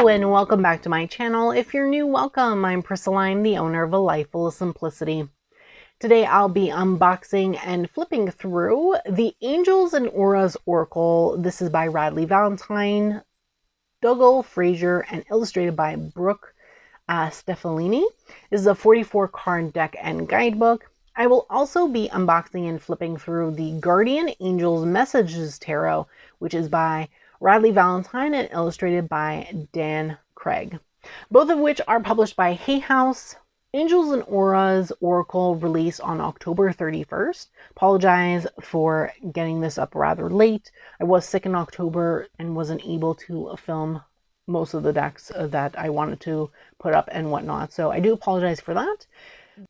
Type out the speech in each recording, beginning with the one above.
and welcome back to my channel. If you're new, welcome. I'm Priscilla, the owner of A Life Full of Simplicity. Today I'll be unboxing and flipping through the Angels and Auras Oracle. This is by Radleigh, Valentine, Dougall, Fraser, and illustrated by Brooke, Stefanelli. This is a 44 card deck and guidebook. I will also be unboxing and flipping through the Guardian Angels Messages Tarot, which is by Radleigh, Valentine, and illustrated by Dan Craig, both of which are published by Hay House. Angels and Auras Oracle released on October 31st. Apologize for getting this up rather late. I was sick in October and wasn't able to film most of the decks that I wanted to put up and whatnot, so I do apologize for that.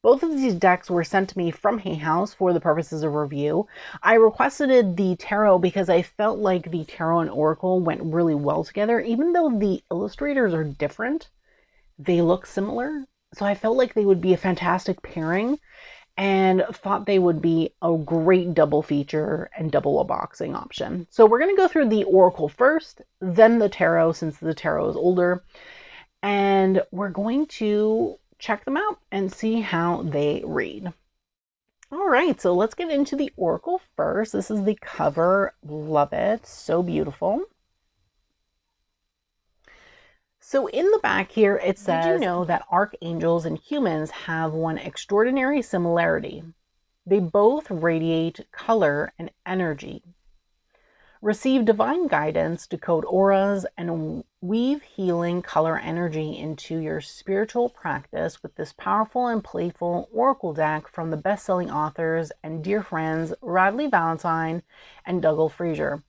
Both of these decks were sent to me from Hay House for the purposes of review. I requested the tarot because I felt like the tarot and oracle went really well together. Even though the illustrators are different, they look similar. So I felt like they would be a fantastic pairing and thought they would be a great double feature and double unboxing option. So we're going to go through the oracle first, then the tarot, since the tarot is older. And we're going to check them out and see how they read. All right, so let's get into the oracle first. This is the cover. Love it. So beautiful. So in the back here, it says, did you know that archangels and humans have one extraordinary similarity? They both radiate color and energy. Receive divine guidance to code auras and weave healing color energy into your spiritual practice with this powerful and playful oracle deck from the best-selling authors and dear friends Radleigh, Valentine, and Dougall Fraser.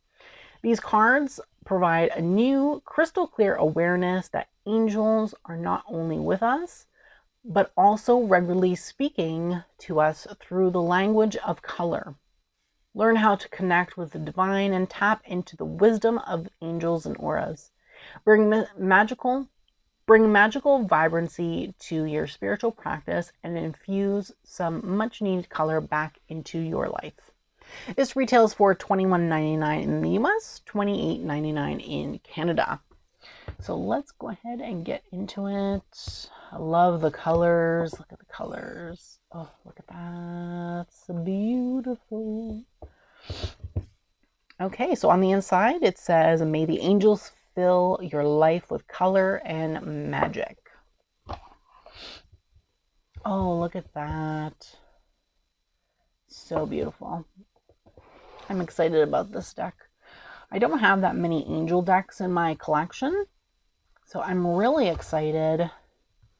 These cards provide a new crystal clear awareness that angels are not only with us, but also regularly speaking to us through the language of color. Learn how to connect with the divine and tap into the wisdom of angels and auras. Bring magical vibrancy to your spiritual practice and infuse some much needed color back into your life. This retails for $21.99 in the US, $28.99 in Canada. So let's go ahead and get into it. I love the colors. Look at the colors. Oh, look at that. So beautiful. Okay, so on the inside it says, may the angels fill your life with color and magic. Oh, look at that. So beautiful. I'm excited about this deck. I don't have that many angel decks in my collection, so I'm really excited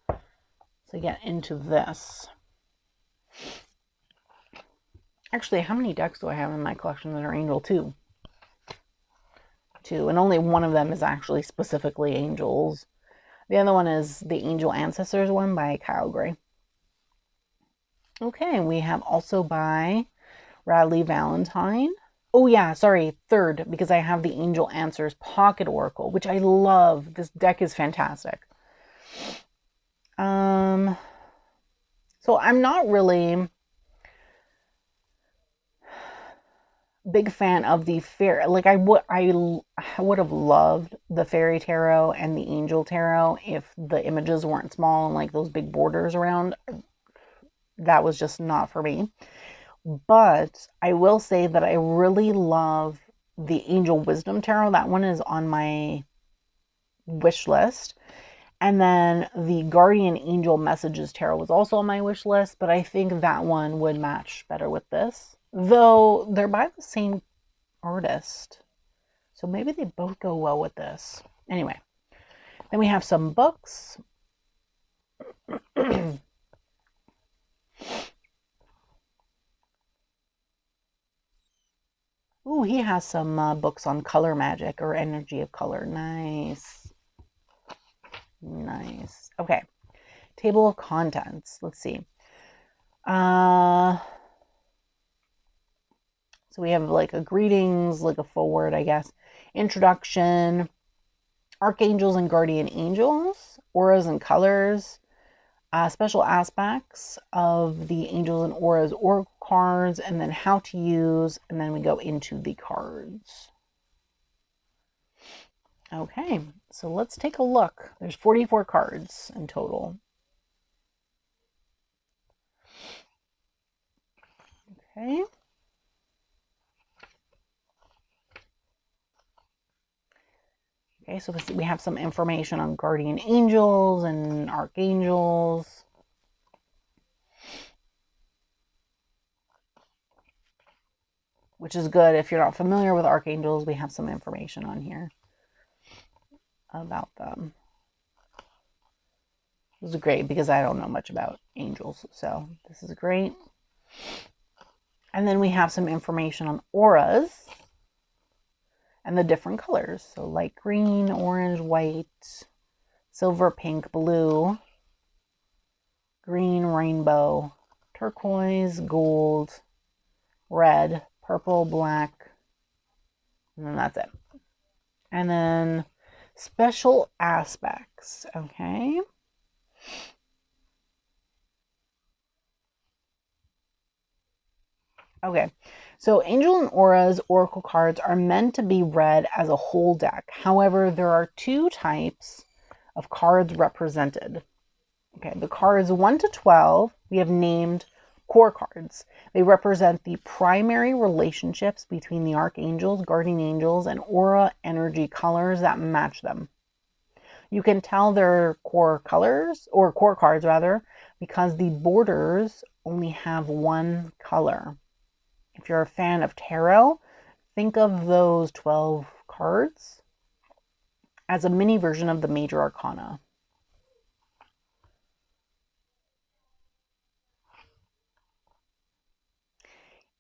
to get into this. Actually, how many decks do I have in my collection that are angel? Two, and only one of them is actually specifically angels. The other one is the Angel Ancestors one by Kyle Gray. Okay, we have also by Radleigh, Valentine. Oh yeah, sorry, third, because I have the Angel Answers Pocket Oracle, which I love. This deck is fantastic. So I'm not really big fan of the fairy. Like I would have loved the fairy tarot and the angel tarot if the images weren't small and like those big borders around. That was just not for me. But I will say that I really love the Angel Wisdom Tarot. That one is on my wish list. And then the Guardian Angel Messages Tarot was also on my wish list, but I think that one would match better with this. Though they're by the same artist. So maybe they both go well with this. Anyway, then we have some books. Ooh, he has some books on color magic or energy of color. Nice. Nice. Okay. Table of contents. Let's see. So we have like a greetings, like a forward, I guess. Introduction. Archangels and guardian angels. Auras and colors. Special aspects of the Angels and Auras oracle cards, and then how to use, and then we go into the cards. Okay, so let's take a look. There's 44 cards in total. Okay. Okay, so we have some information on guardian angels and archangels. Which is good. If you're not familiar with archangels, we have some information on here about them. This is great because I don't know much about angels, so this is great. And then we have some information on auras and the different colors. So light green, orange, white, silver, pink, blue, green, rainbow, turquoise, gold, red, purple, black, and then that's it. And then special aspects, okay? Okay, so Angel and Aura's oracle cards are meant to be read as a whole deck. However, there are two types of cards represented. Okay, the cards 1 to 12 we have named core cards. They represent the primary relationships between the archangels, guardian angels, and aura energy colors that match them. You can tell they're core colors, or core cards rather, because the borders only have one color. If you're a fan of tarot, think of those 12 cards as a mini version of the major arcana.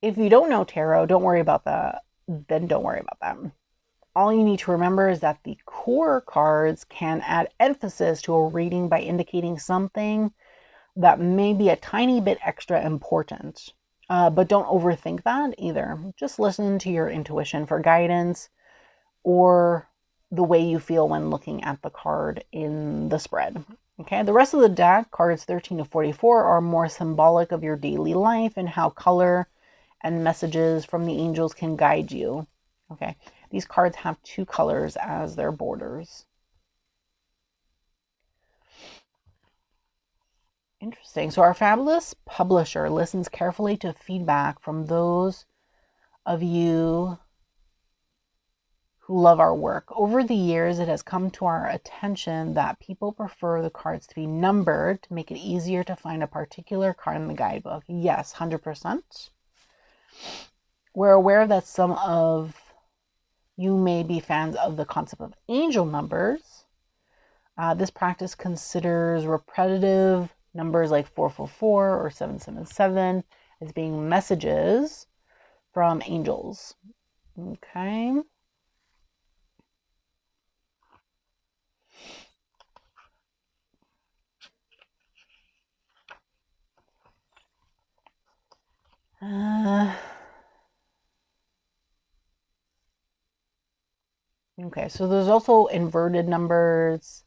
If you don't know tarot, don't worry about that. Then don't worry about them. All you need to remember is that the core cards can add emphasis to a reading by indicating something that may be a tiny bit extra important. But don't overthink that either. Just listen to your intuition for guidance or the way you feel when looking at the card in the spread. Okay, the rest of the deck, cards 13 to 44, are more symbolic of your daily life and how color and messages from the angels can guide you. Okay, these cards have two colors as their borders. Interesting. So our fabulous publisher listens carefully to feedback from those of you who love our work. Over the years, it has come to our attention that people prefer the cards to be numbered to make it easier to find a particular card in the guidebook. Yes, 100%. We're aware that some of you may be fans of the concept of angel numbers. This practice considers repetitive numbers like 444 or 777 as being messages from angels. Okay. Okay, so there's also inverted numbers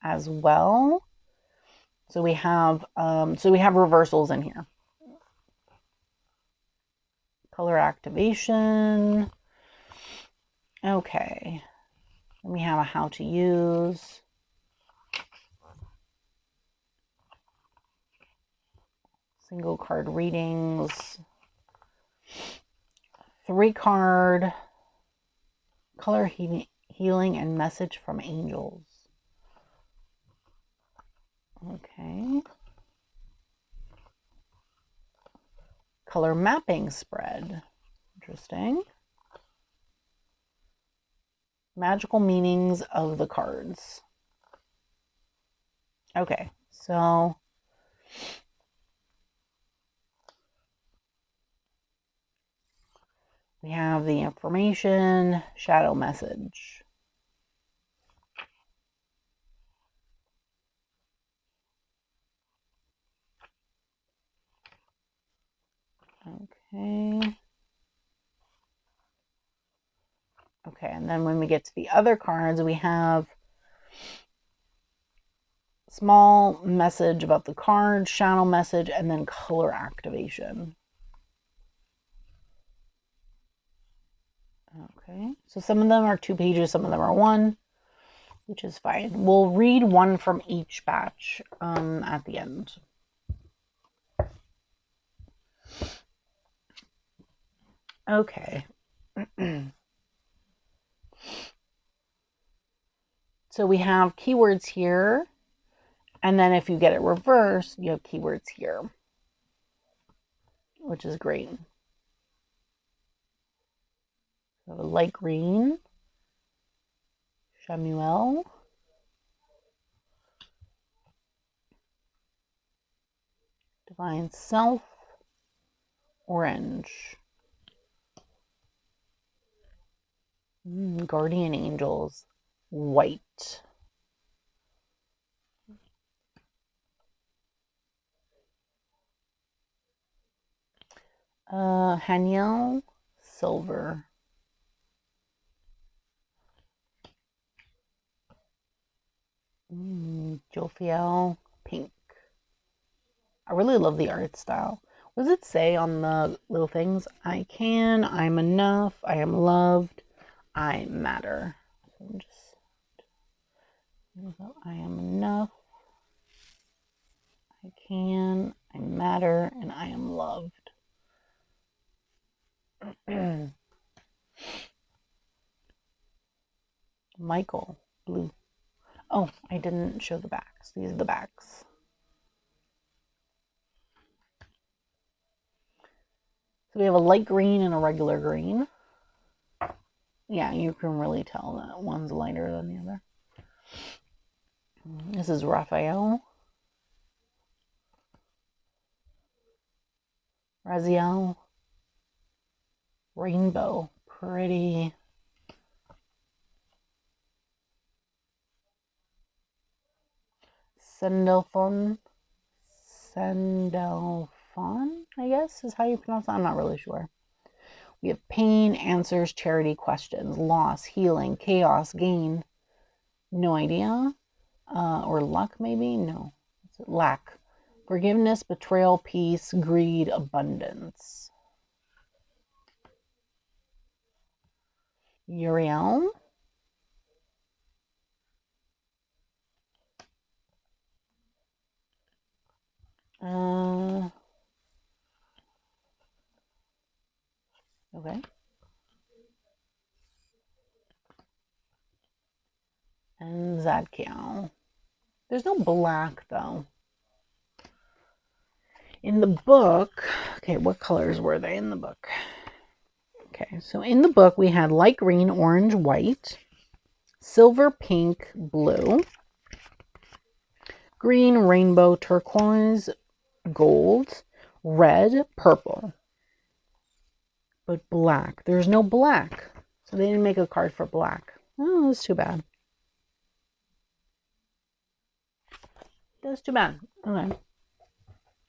as well. So we have reversals in here. Color activation. Okay. Then we have a how to use. Single card readings. 3 card. Color healing and message from angels. Okay. Color mapping spread. Interesting. Magical meanings of the cards. Okay, so we have the information, shadow message. Okay. Okay, and then when we get to the other cards, we have small message about the card, shadow message, and then color activation. Okay, so some of them are 2 pages, some of them are 1. which is fine. We'll read one from each batch at the end. Okay. So we have keywords here, and then if you get it reversed, you have keywords here, which is great. So light green, Samuel, divine self, orange, guardian angels, white, Haniel, silver, Jophiel, pink. I really love the art style. What does it say on the little things? I can, I'm enough, I am loved, I matter. So I am enough, I can, I matter, and I am loved. Michael, blue. Oh, I didn't show the backs. These are the backs. So we have a light green and a regular green. Yeah, you can really tell that one's lighter than the other. This is Raphael. Raziel. Rainbow. Pretty. Sendelfon, I guess is how you pronounce that. I'm not really sure. We have pain, answers, charity, questions, loss, healing, chaos, gain. No idea. Or luck, maybe? No. It's lack. Forgiveness, betrayal, peace, greed, abundance. Uriel. Okay. And Zadkiel. There's no black, though. In the book, okay, what colors were they in the book? Okay, so in the book, we had light green, orange, white, silver, pink, blue, green, rainbow, turquoise, gold, red, purple. But black, there's no black. So they didn't make a card for black. Oh, that's too bad. That's too bad. Okay.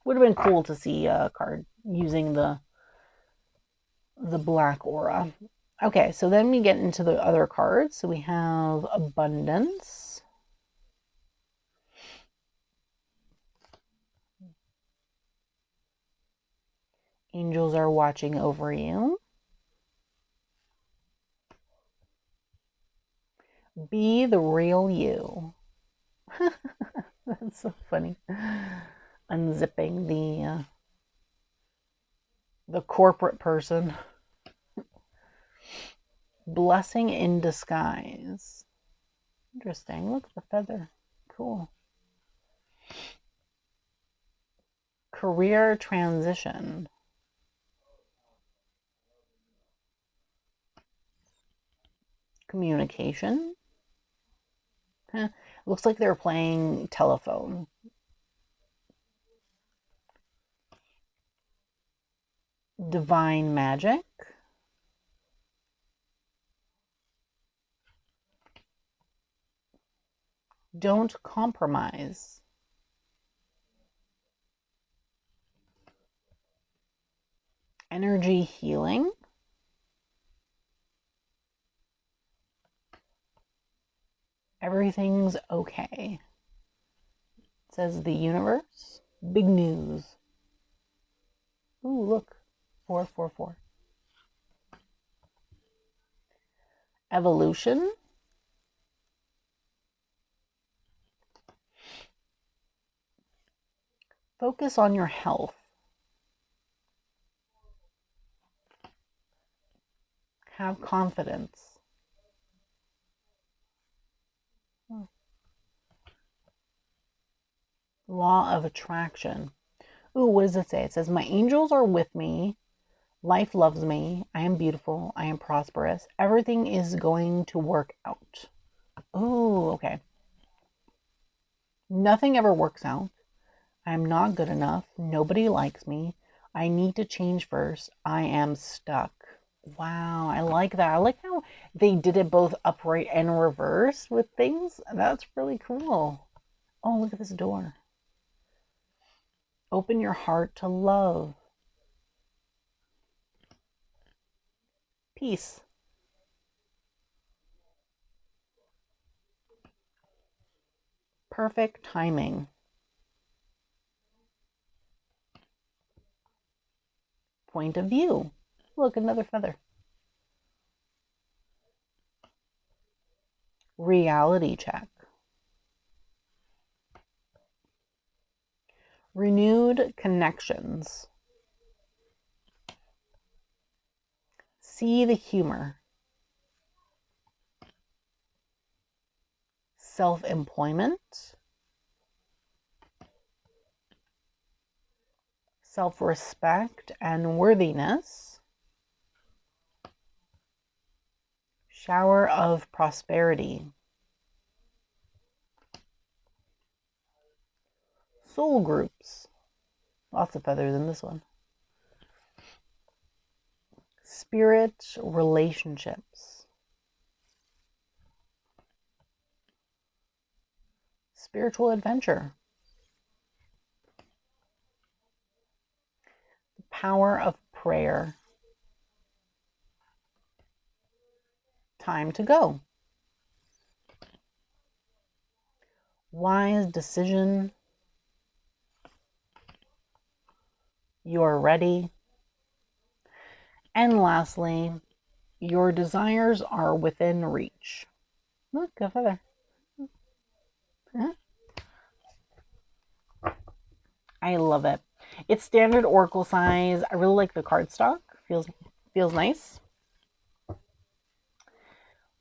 Would have been cool to see a card using the black aura. Okay, so then we get into the other cards. So we have abundance. Angels are watching over you. Be the real you. That's so funny. Unzipping the corporate person. Blessing in disguise. Interesting. Look at the feather. Cool. Career transition. Communication. Looks like they're playing telephone. Divine magic. Don't compromise. Energy healing. Everything's okay. It says the universe. Big news. Ooh, look. 444. Evolution. Focus on your health. Have confidence. Law of attraction. Ooh, what does it say? It says, my angels are with me. Life loves me. I am beautiful. I am prosperous. Everything is going to work out. Ooh, okay. Nothing ever works out. I'm not good enough. Nobody likes me. I need to change first. I am stuck. Wow, I like that. I like how they did it both upright and reverse with things. That's really cool. Oh, look at this door. Open your heart to love. Peace. Perfect timing. Point of view. Look, another feather. Reality check. Renewed connections. See the humor. Self-employment. Self-respect and worthiness. Shower of prosperity. Soul groups. Lots of feathers in this one. Spirit relationships. Spiritual adventure. The power of prayer. Time to go. Wise decision. You're ready. And lastly, your desires are within reach. Look, a feather. Huh? I love it. It's standard oracle size. I really like the cardstock. Feels nice.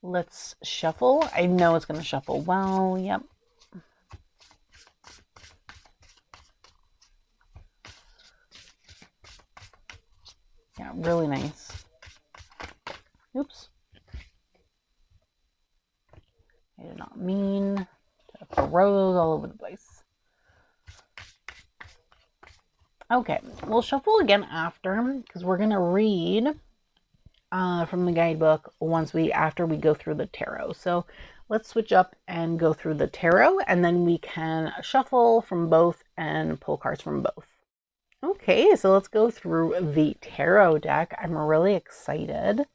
Let's shuffle. I know it's going to shuffle well. Yep. Yeah, really nice. Oops. I did not mean to throw those all over the place. Okay, we'll shuffle again after because we're going to read from the guidebook after we go through the tarot. So let's switch up and go through the tarot, and then we can shuffle from both and pull cards from both. Okay, so let's go through the tarot deck. I'm really excited.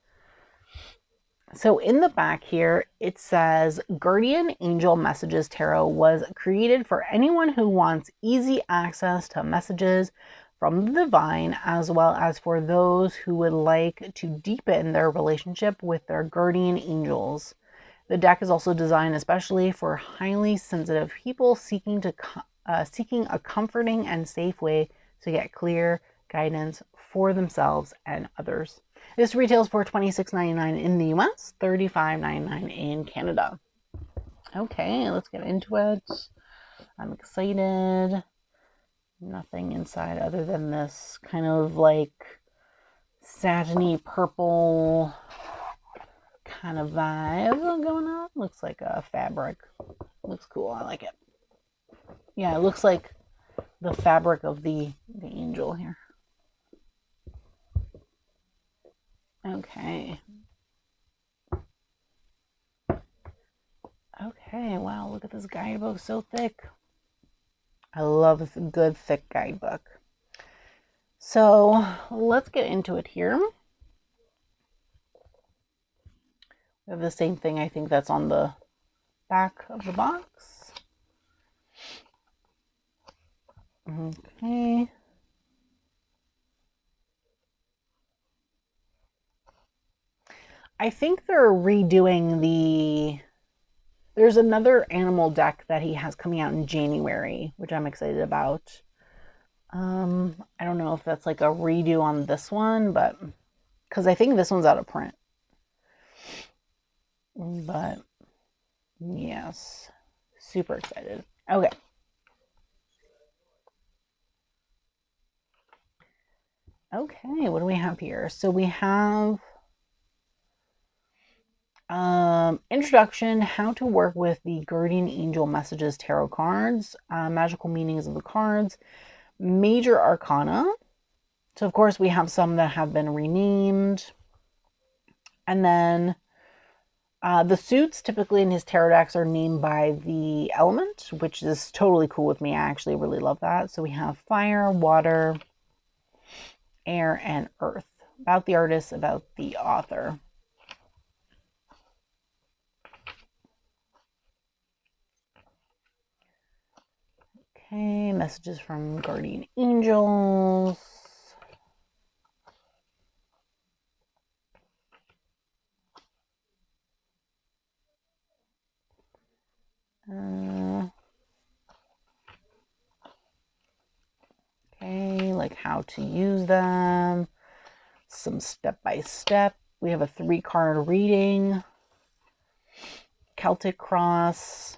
So in the back here, it says Guardian Angel Messages Tarot was created for anyone who wants easy access to messages from the divine, as well as for those who would like to deepen their relationship with their guardian angels. The deck is also designed especially for highly sensitive people seeking a comforting and safe way to get clear guidance for themselves and others. This retails for $26.99 in the US, $35.99 in Canada. Okay, let's get into it. I'm excited. Nothing inside other than this kind of like satiny purple kind of vibe going on. Looks like a fabric. Looks cool. I like it. Yeah, it looks like the fabric of the angel here. Okay. Okay, wow, look at this guidebook, so thick. I love a good thick guidebook. So let's get into it here. We have the same thing, I think, that's on the back of the box. Okay. I think they're redoing there's another animal deck that he has coming out in January, which I'm excited about. I don't know if that's like a redo on this one, but because I think this one's out of print. But yes, super excited. Okay. Okay, what do we have here? So we have introduction, how to work with the Guardian Angel Messages Tarot cards, magical meanings of the cards, major arcana. So of course we have some that have been renamed. And then the suits typically in his tarot decks are named by the element, which is totally cool with me. I actually really love that. So we have fire, water, air, and earth. About the artist, about the author. Okay, messages from guardian angels. Okay, like how to use them. Some step-by-step. We have a 3-card reading. Celtic cross.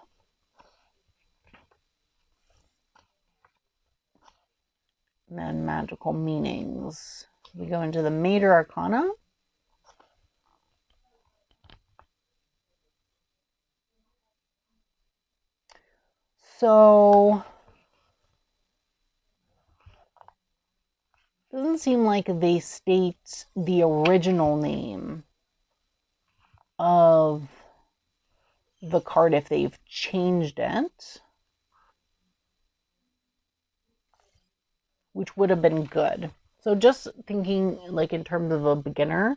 And then magical meanings. We go into the major arcana. So it doesn't seem like they state the original name of the card if they've changed it, which would have been good. So just thinking like in terms of a beginner,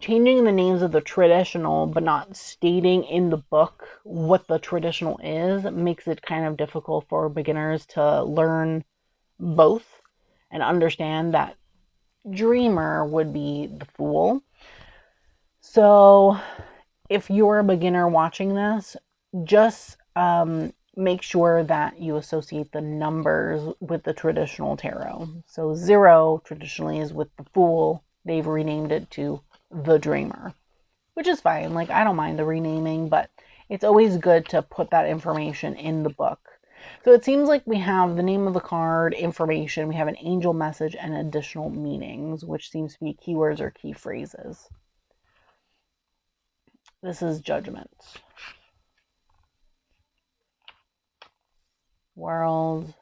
changing the names of the traditional but not stating in the book what the traditional is makes it kind of difficult for beginners to learn both and understand that dreamer would be the fool. So if you're a beginner watching this, just make sure that you associate the numbers with the traditional tarot. So 0 traditionally is with the fool. They've renamed it to the dreamer, which is fine. Like, I don't mind the renaming, but it's always good to put that information in the book. So it seems like we have the name of the card, information, we have an angel message, and additional meanings, which seems to be keywords or key phrases. This is Judgment. World.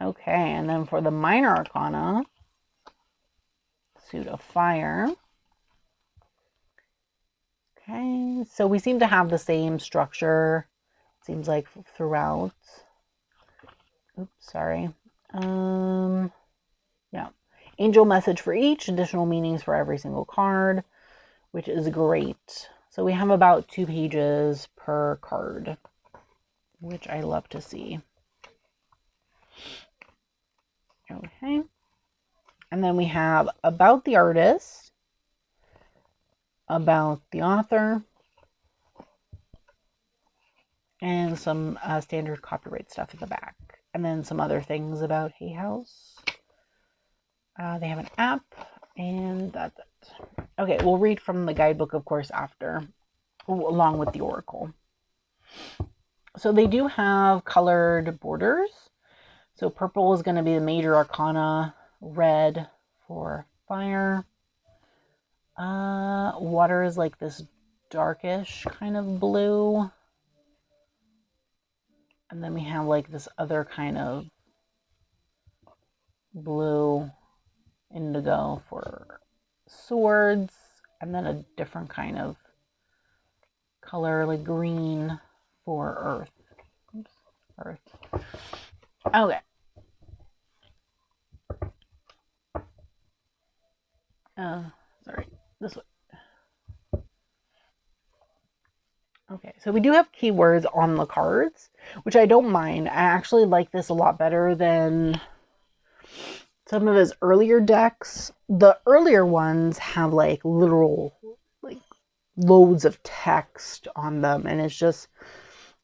Okay, and then for the minor arcana, suit of fire. Okay, so we seem to have the same structure, seems like throughout. Oops, sorry. Yeah. Angel message for each, additional meanings for every single card, which is great. So we have about 2 pages per card, which I love to see. Okay. And then we have about the artist, about the author, and some standard copyright stuff at the back. And then some other things about Hay House. They have an app, and that's it. Okay, we'll read from the guidebook, of course, after, along with the oracle. So they do have colored borders. So purple is going to be the major arcana, red for fire. Water is like this darkish kind of blue. And then we have like this other kind of blue, indigo for swords. And then a different kind of color, like green for earth. Oops, earth. Okay. Sorry, this way. Okay, so we do have keywords on the cards, which I don't mind. I actually like this a lot better than some of his earlier decks. The earlier ones have like literal, like loads of text on them, and it's just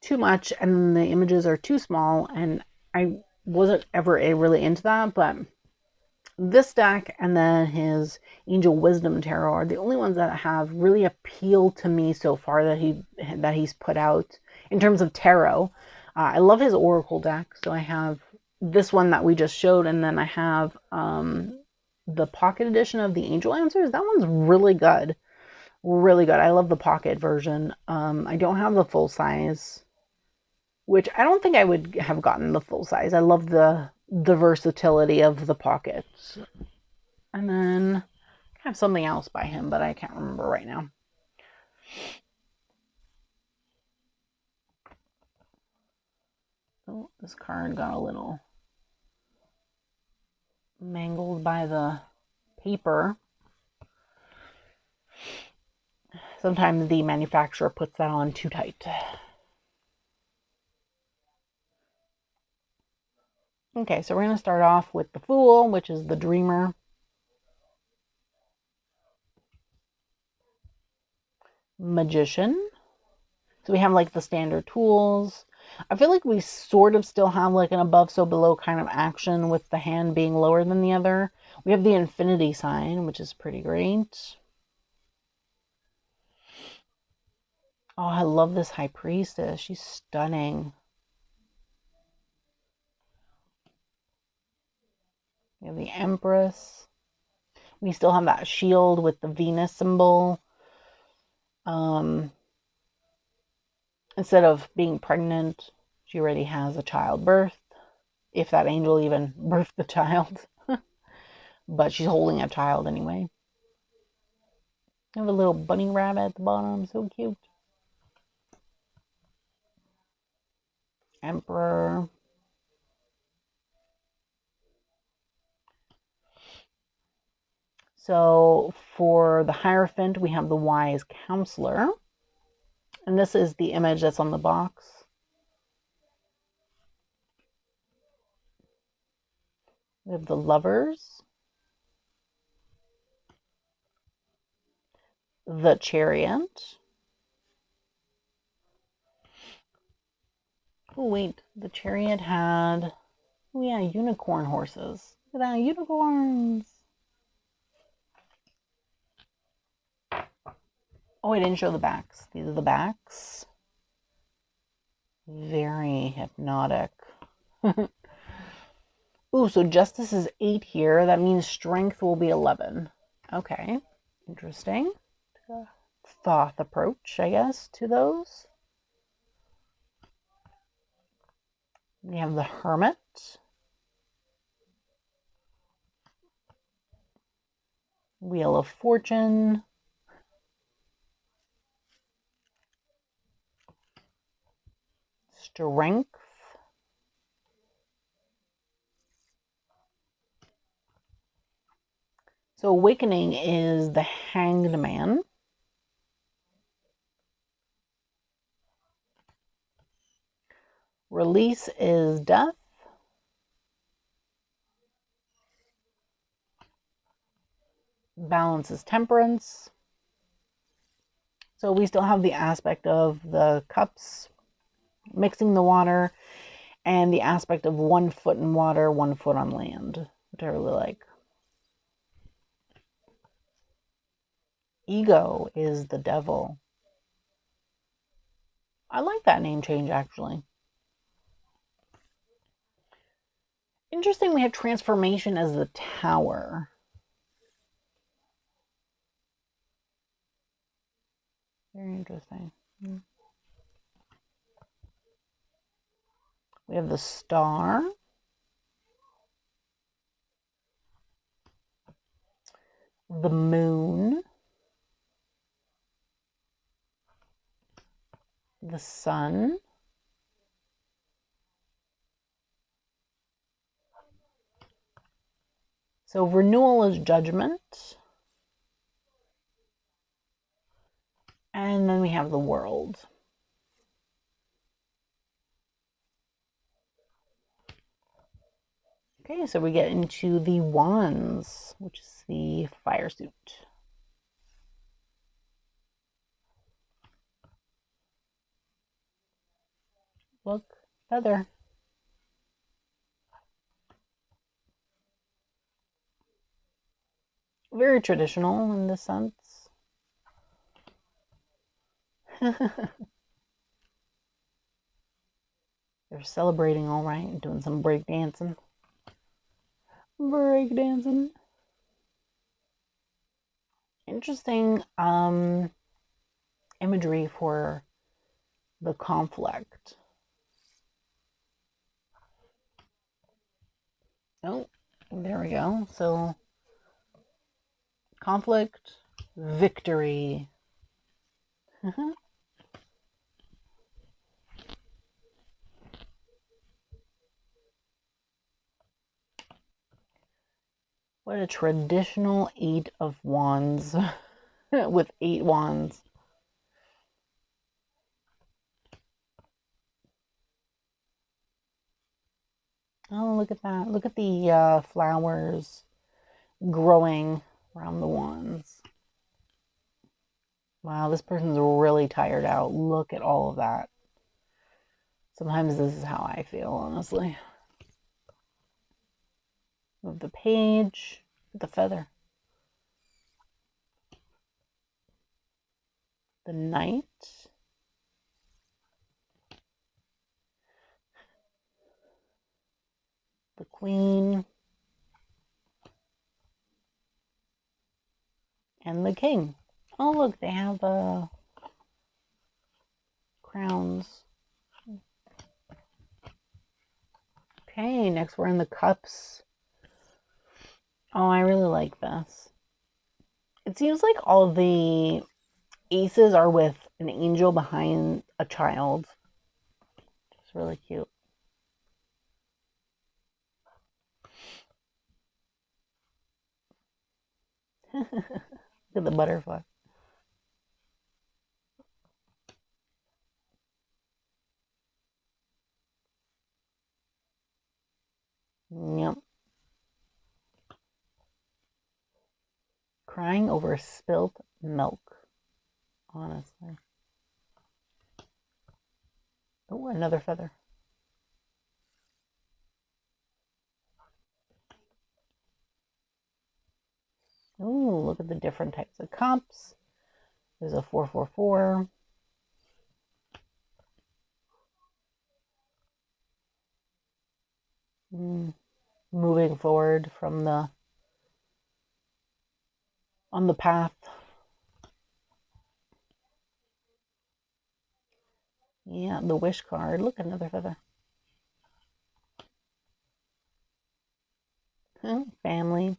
too much, and the images are too small, and I wasn't ever really into that, but this deck and then his Angel Wisdom Tarot are the only ones that have really appealed to me so far that he's put out in terms of tarot. I love his Oracle deck, so I have this one that we just showed, and then I have the pocket edition of the Angel Answers. That one's really good. Really good. I love the pocket version. I don't have the full size, which I don't think I would have gotten the full size. I love the versatility of the pockets. And then I have something else by him, but I can't remember right now. Oh, this card got a little mangled by the paper. Sometimes the manufacturer puts that on too tight. Okay, so we're going to start off with the Fool, which is the dreamer. Magician. So we have like the standard tools. I feel like we sort of still have like an above so below kind of action with the hand being lower than the other. We have the infinity sign, which is pretty great. Oh, I love this high priestess. She's stunning. We have the empress. We still have that shield with the Venus symbol. Instead of being pregnant, she already has a childbirth. If that angel even birthed the child. But she's holding a child anyway. I have a little bunny rabbit at the bottom. So cute. Emperor. So for the Hierophant, we have the Wise Counselor. And this is the image that's on the box. We have the Lovers. The Chariot. Oh, wait. The Chariot had... Oh, yeah, unicorn horses. Look at that, unicorns. Oh, I didn't show the backs. These are the backs. Very hypnotic. Ooh, so Justice is 8 here. That means Strength will be 11. Okay, interesting. Thoth approach, I guess, to those. We have the Hermit. Wheel of Fortune. Strength. So Awakening is the Hanged Man. Release is Death. Balance is Temperance. So we still have the aspect of the cups mixing the water and the aspect of 1 foot in water, 1 foot on land, which I really like. Ego is the Devil. I like that name change, actually. Interesting, we have Transformation as the Tower. Very interesting. We have the Star. The Moon. The Sun. So Renewal is Judgment. And then we have the World. Okay, so we get into the Wands, which is the Fire suit. Look, feather. very traditional in this sense. They're celebrating all right, doing some break dancing. Break dancing. Interesting imagery for the conflict. Oh, there we go. So, conflict, victory. What a traditional 8 of Wands with 8 wands. Oh, look at that. Look at the flowers growing around the wands. Wow, this person's really tired out. Look at all of that. Sometimes this is how I feel, honestly. Move the page, the feather. The knight. The queen. And the king. Oh, look, they have crowns. Okay, next we're in the cups. Oh, I really like this. It seems like all the aces are with an angel behind a child. It's really cute. Look at the butterfly. Yep. Crying over spilt milk. Honestly. Oh, another feather. Oh, look at the different types of cups. There's a 444. Moving forward from on the path. Yeah, the wish card. Look, another feather. Family.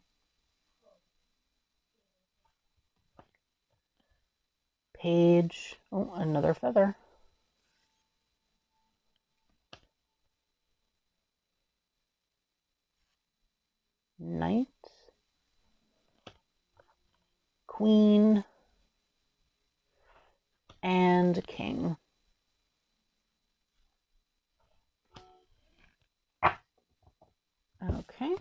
Page. Oh, another feather. Knight. Queen. And king. Okay.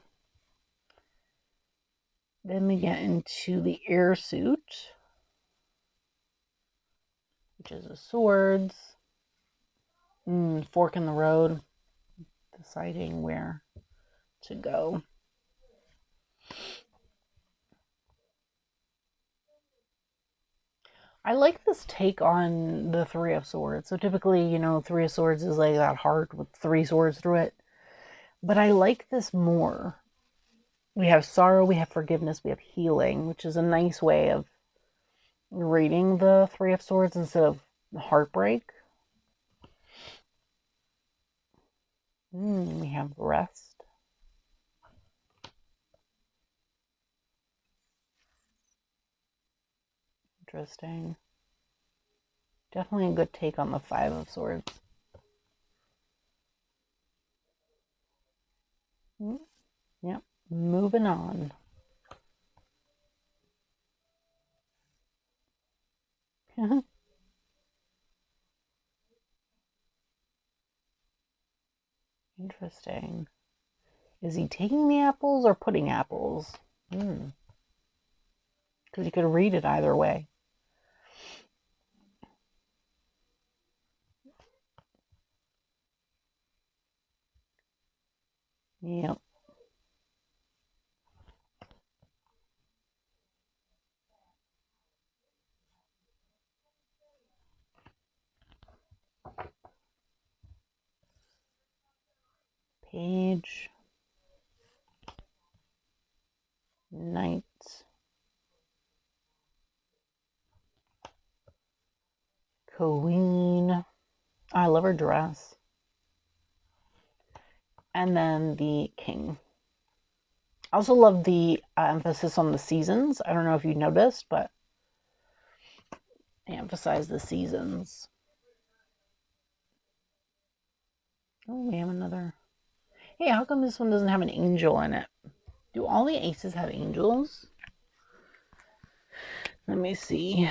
Then we get into the air suit, which is the swords. Fork in the road. Deciding where to go. I like this take on the 3 of Swords. So typically, 3 of Swords is like that heart with 3 swords through it. But I like this more. We have sorrow, we have forgiveness, we have healing, which is a nice way of reading the 3 of Swords instead of heartbreak. We have rest. Interesting. Definitely a good take on the 5 of Swords. Yep. Moving on. Interesting. Is he taking the apples or putting apples? Because you could read it either way. Yep. Page, Knight, Queen. Oh, I love her dress. And then the King. I also love the emphasis on the seasons. I don't know if you noticed, but I emphasize the seasons. Oh, we have another. Hey, how come this one doesn't have an angel in it? Do all the aces have angels? Let me see.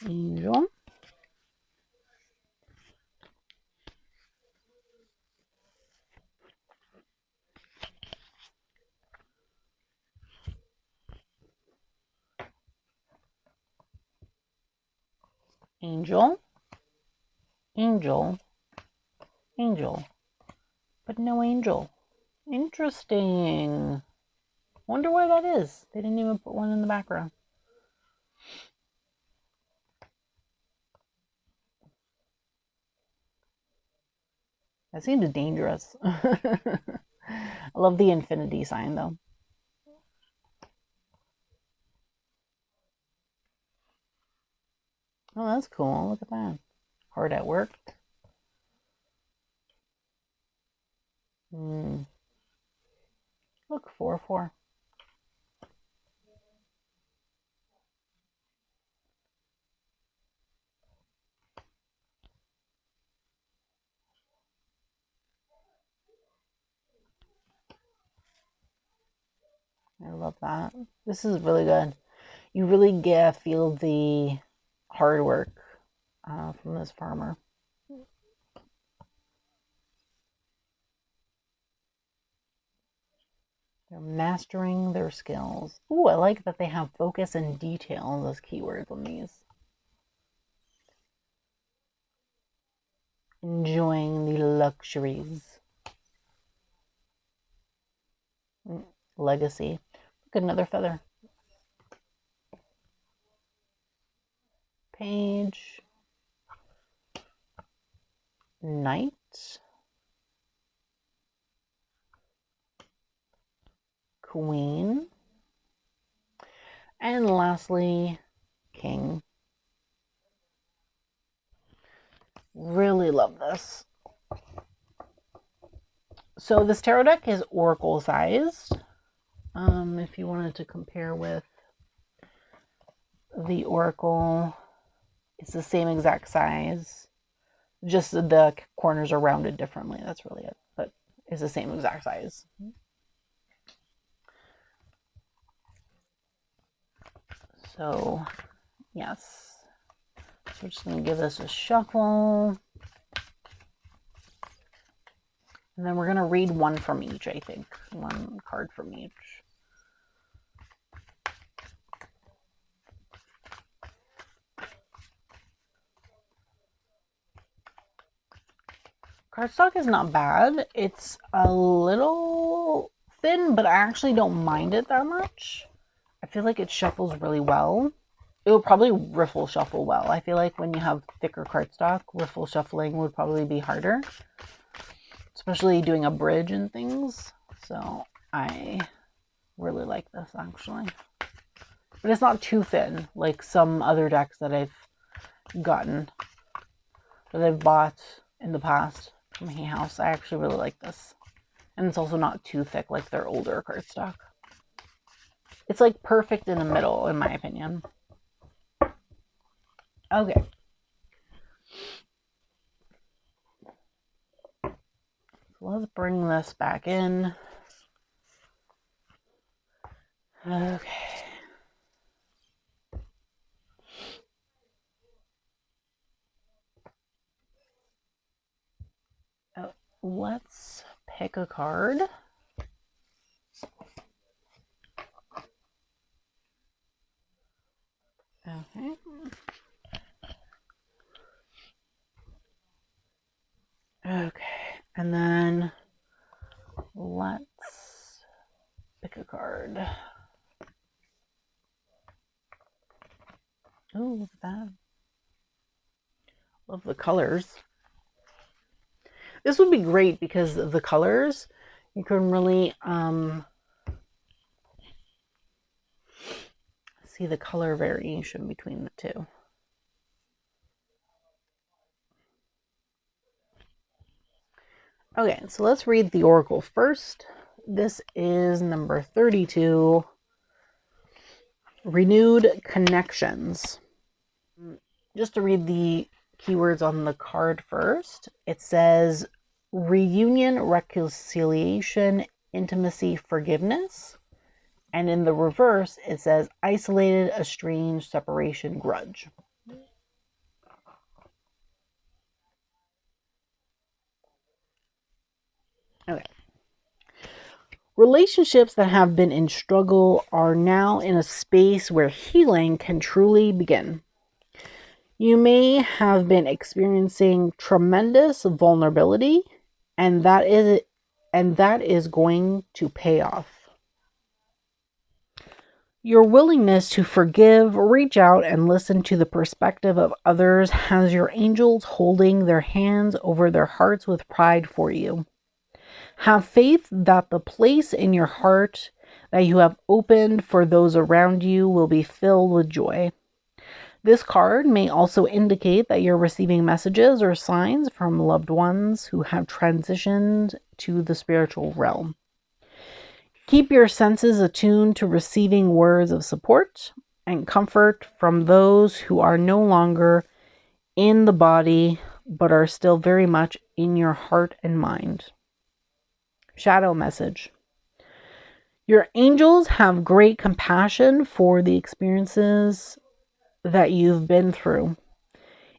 Angel. Angel. Angel. Angel. But no angel. Interesting. Wonder why that is. They didn't even put one in the background. That seems dangerous. I love the infinity sign though. Oh, that's cool. Look at that. Hard at work. Look, 4-4. I love that. This is really good. You really feel the hard work from this farmer. They're mastering their skills. Ooh, I like that they have focus and detail as keywords on these. Enjoying the luxuries. Legacy. Look at another feather. Page. Knight. Queen. And lastly, King. Really love this. So this tarot deck is oracle sized. If you wanted to compare with the oracle, it's the same exact size. Just the corners are rounded differently. That's really it. But it's the same exact size. So, yes. So we're just going to give this a shuffle. And then we're going to read one from each, I think. One card from each. Cardstock is not bad. It's a little thin, but I actually don't mind it that much. I feel like it shuffles really well. It will probably riffle shuffle well. I feel like when you have thicker cardstock, riffle shuffling would probably be harder, especially doing a bridge and things. So I really like this actually. But it's not too thin like some other decks that I've gotten, that I've bought in the past from Hay House. I actually really like this. And it's also not too thick like their older cardstock. It's like perfect in the middle, in my opinion. Okay. So let's bring this back in. Okay. Oh, let's pick a card. Okay. Okay. And then let's pick a card. Oh, look at that. Love the colors. This would be great because of the colors. You can really see the color variation between the two. Okay, so let's read the oracle first. This is number 32, renewed connections. Just to read the keywords on the card first, it says reunion, reconciliation, intimacy, forgiveness. And in the reverse, it says isolated, estranged, separation, grudge. Okay. Relationships that have been in struggle are now in a space where healing can truly begin. You may have been experiencing tremendous vulnerability, and that is going to pay off. Your willingness to forgive, reach out, and listen to the perspective of others has your angels holding their hands over their hearts with pride for you. Have faith that the place in your heart that you have opened for those around you will be filled with joy. This card may also indicate that you're receiving messages or signs from loved ones who have transitioned to the spiritual realm. Keep your senses attuned to receiving words of support and comfort from those who are no longer in the body but are still very much in your heart and mind. Shadow message. Your angels have great compassion for the experiences that you've been through.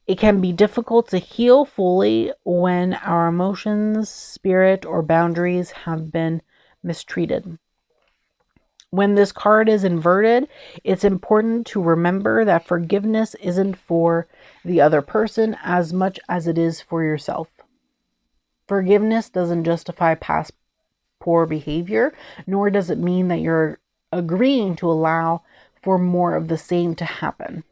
It can be difficult to heal fully when our emotions, spirit, or boundaries have been mistreated. When this card is inverted, it's important to remember that forgiveness isn't for the other person as much as it is for yourself. Forgiveness doesn't justify past poor behavior, nor does it mean that you're agreeing to allow for more of the same to happen.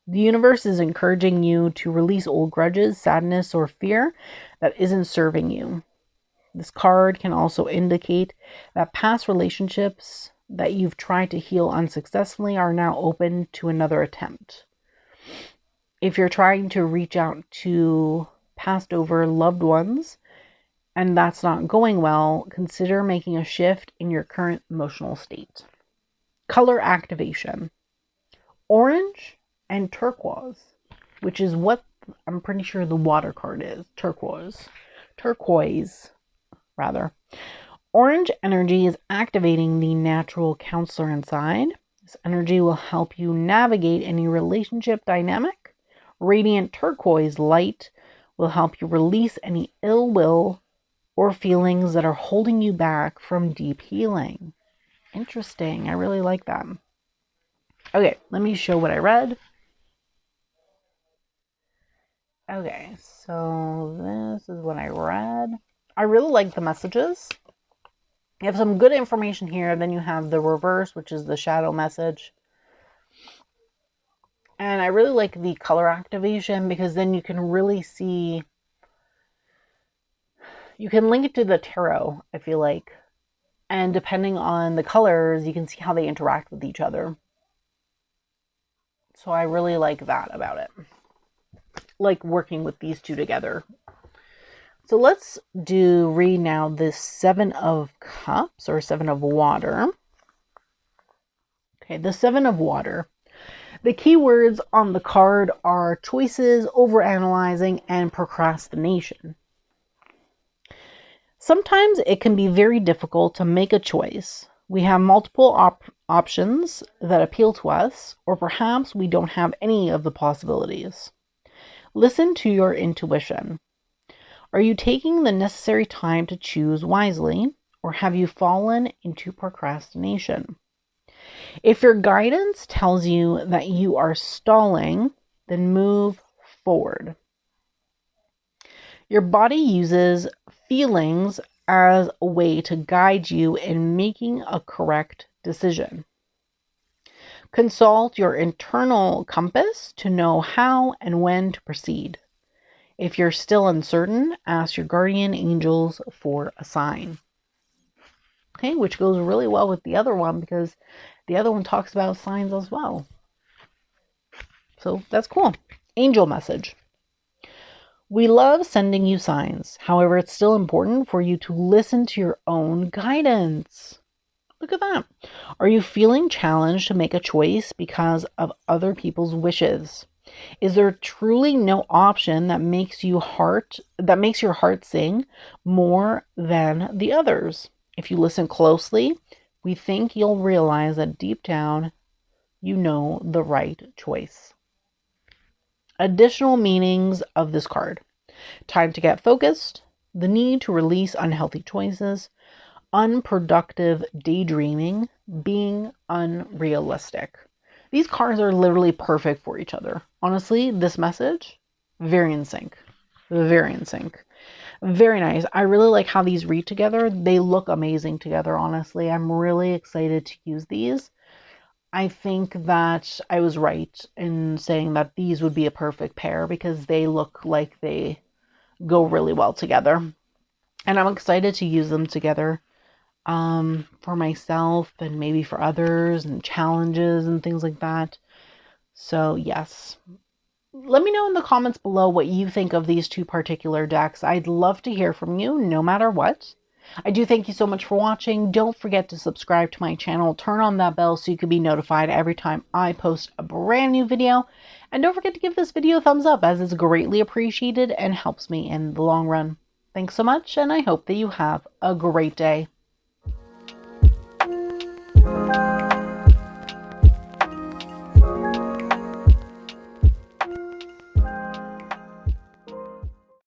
The universe is encouraging you to release old grudges, sadness, or fear that isn't serving you. This card can also indicate that past relationships that you've tried to heal unsuccessfully are now open to another attempt. If you're trying to reach out to passed over loved ones and that's not going well, consider making a shift in your current emotional state. Color activation. Orange and turquoise, which is what I'm pretty sure the water card is. Turquoise, rather. Orange energy is activating the natural counselor inside. This energy will help you navigate any relationship dynamic. Radiant turquoise light will help you release any ill will or feelings that are holding you back from deep healing. Interesting. I really like that. Okay, let me show what I read. Okay, so this is what I read. I really like the messages. You have some good information here. Then you have the reverse, which is the shadow message. And I really like the color activation because then you can really see, you can link it to the tarot, I feel like. And depending on the colors, you can see how they interact with each other. So I really like that about it. Like working with these two together. So let's read now this 7 of Cups or 7 of Water. Okay, the 7 of Water. The key words on the card are choices, overanalyzing, and procrastination. Sometimes it can be very difficult to make a choice. We have multiple options that appeal to us, or perhaps we don't have any of the possibilities. Listen to your intuition. Are you taking the necessary time to choose wisely, or have you fallen into procrastination? If your guidance tells you that you are stalling, then move forward. Your body uses feelings as a way to guide you in making a correct decision. Consult your internal compass to know how and when to proceed. If you're still uncertain, ask your guardian angels for a sign. Okay, which goes really well with the other one because the other one talks about signs as well. So that's cool. Angel message. We love sending you signs. However, it's still important for you to listen to your own guidance. Look at that. Are you feeling challenged to make a choice because of other people's wishes? Is there truly no option that makes your heart sing more than the others? If you listen closely, we think you'll realize that deep down, you know the right choice. Additional meanings of this card. Time to get focused, the need to release unhealthy choices, unproductive daydreaming, being unrealistic. These cards are literally perfect for each other. Honestly, this message, very in sync. Very in sync. Very nice. I really like how these read together. They look amazing together, honestly. I'm really excited to use these. I think that I was right in saying that these would be a perfect pair because they look like they go really well together. And I'm excited to use them together for myself and maybe for others and challenges and things like that. So yes, let me know in the comments below what you think of these two particular decks. I'd love to hear from you no matter what. I do thank you so much for watching. Don't forget to subscribe to my channel. Turn on that bell so you can be notified every time I post a brand new video. And don't forget to give this video a thumbs up as it's greatly appreciated and helps me in the long run. Thanks so much, and I hope that you have a great day.